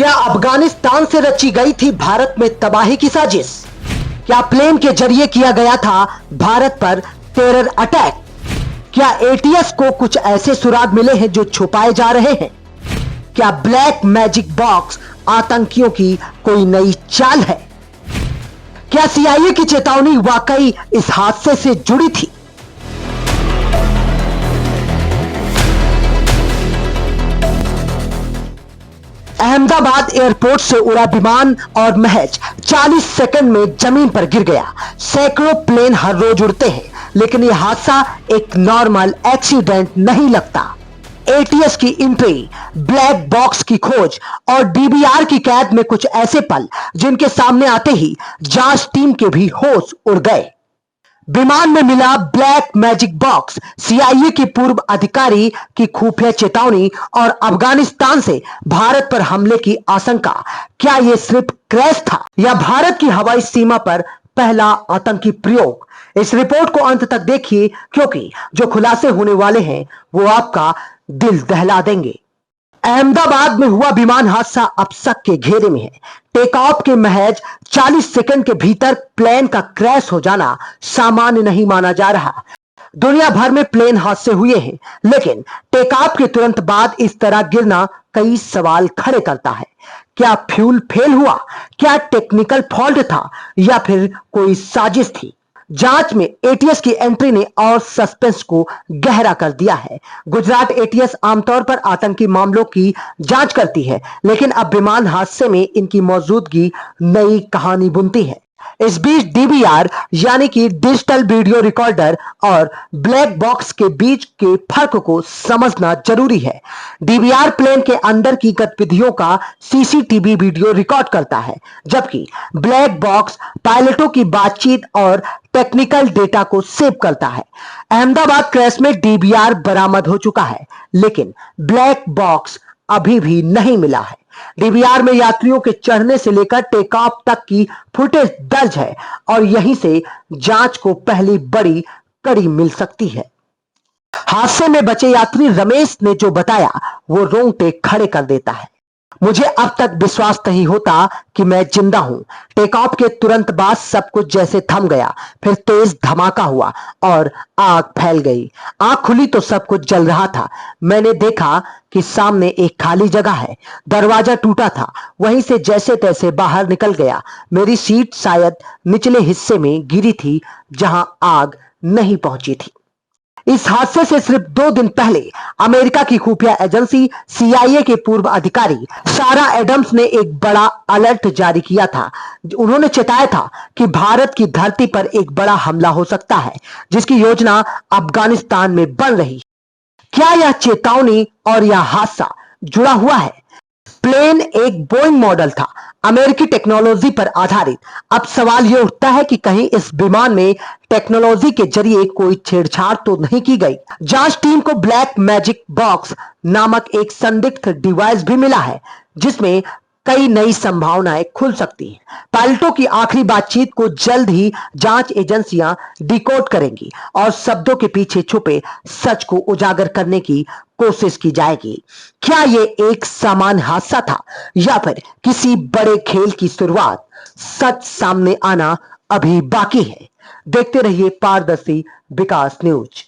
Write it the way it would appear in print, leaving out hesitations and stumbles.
क्या अफगानिस्तान से रची गई थी भारत में तबाही की साजिश? क्या प्लेन के जरिए किया गया था भारत पर टेरर अटैक? क्या एटीएस को कुछ ऐसे सुराग मिले हैं जो छुपाए जा रहे हैं? क्या ब्लैक मैजिक बॉक्स आतंकियों की कोई नई चाल है? क्या सीआईए की चेतावनी वाकई इस हादसे से जुड़ी थी? अहमदाबाद एयरपोर्ट से उड़ा विमान और महज 40 सेकंड में जमीन पर गिर गया। सैकड़ों प्लेन हर रोज उड़ते हैं, लेकिन यह हादसा एक नॉर्मल एक्सीडेंट नहीं लगता। एटीएस की एंट्री, ब्लैक बॉक्स की खोज और डीबीआर की कैद में कुछ ऐसे पल जिनके सामने आते ही जांच टीम के भी होश उड़ गए। विमान में मिला ब्लैक मैजिक बॉक्स, सीआईए के पूर्व अधिकारी की खुफिया चेतावनी और अफगानिस्तान से भारत पर हमले की आशंका। क्या यह सिर्फ क्रैश था या भारत की हवाई सीमा पर पहला आतंकी प्रयोग? इस रिपोर्ट को अंत तक देखिए, क्योंकि जो खुलासे होने वाले हैं वो आपका दिल दहला देंगे। अहमदाबाद में हुआ विमान हादसा अब शक के घेरे में है। टेक ऑफ के महज 40 सेकंड के भीतर प्लेन का क्रैश हो जाना सामान्य नहीं माना जा रहा। दुनिया भर में प्लेन हादसे हुए हैं, लेकिन टेक ऑफ के तुरंत बाद इस तरह गिरना कई सवाल खड़े करता है। क्या फ्यूल फेल हुआ? क्या टेक्निकल फॉल्ट था या फिर कोई साजिश थी? जांच में एटीएस की एंट्री ने और सस्पेंस को गहरा कर दिया है। गुजरात एटीएस आमतौर पर आतंकी मामलों की जांच करती है, लेकिन अब विमान हादसे में इनकी मौजूदगी नई कहानी बुनती है। इस बीच डीबीआर यानी कि डिजिटल वीडियो रिकॉर्डर और ब्लैक बॉक्स के बीच के फर्क को समझना जरूरी है। डीबीआर प्लेन के अंदर की गतिविधियों का सीसीटीवी वीडियो रिकॉर्ड करता है, जबकि ब्लैक बॉक्स पायलटों की बातचीत और टेक्निकल डेटा को सेव करता है। अहमदाबाद क्रैश में डीबीआर बरामद हो चुका है, लेकिन ब्लैक बॉक्स अभी भी नहीं मिला है। डीबीआर में यात्रियों के चढ़ने से लेकर टेक ऑफ तक की फुटेज दर्ज है और यहीं से जांच को पहली बड़ी कड़ी मिल सकती है। हादसे में बचे यात्री रमेश ने जो बताया वो रोंगटे खड़े कर देता है। मुझे अब तक विश्वास नहीं होता कि मैं जिंदा हूं। टेक ऑफ के तुरंत बाद सब कुछ जैसे थम गया, फिर तेज धमाका हुआ और आग फैल गई। आंख खुली तो सब कुछ जल रहा था। मैंने देखा कि सामने एक खाली जगह है, दरवाजा टूटा था, वहीं से जैसे तैसे बाहर निकल गया। मेरी सीट शायद निचले हिस्से में गिरी थी, जहां आग नहीं पहुंची थी। इस हादसे से सिर्फ 2 दिन पहले अमेरिका की खुफिया एजेंसी सीआईए के पूर्व अधिकारी सारा एडम्स ने एक बड़ा अलर्ट जारी किया था। उन्होंने चेताया था कि भारत की धरती पर एक बड़ा हमला हो सकता है, जिसकी योजना अफगानिस्तान में बन रही है। क्या यह चेतावनी और यह हादसा जुड़ा हुआ है? प्लेन एक बोइंग मॉडल था, अमेरिकी टेक्नोलॉजी पर आधारित। अब सवाल यह उठता है कि कहीं इस विमान में टेक्नोलॉजी के जरिए कोई छेड़छाड़ तो नहीं की गई। जांच टीम को ब्लैक मैजिक बॉक्स नामक एक संदिग्ध डिवाइस भी मिला है, जिसमें कई नई संभावनाएं खुल सकती हैं। पायलटों की आखिरी बातचीत को जल्द ही जांच एजेंसियां डिकोड करेंगी और शब्दों के पीछे छुपे सच को उजागर करने की कोशिश की जाएगी। क्या ये एक सामान्य हादसा था या फिर किसी बड़े खेल की शुरुआत? सच सामने आना अभी बाकी है। देखते रहिए पारदर्शी विकास न्यूज।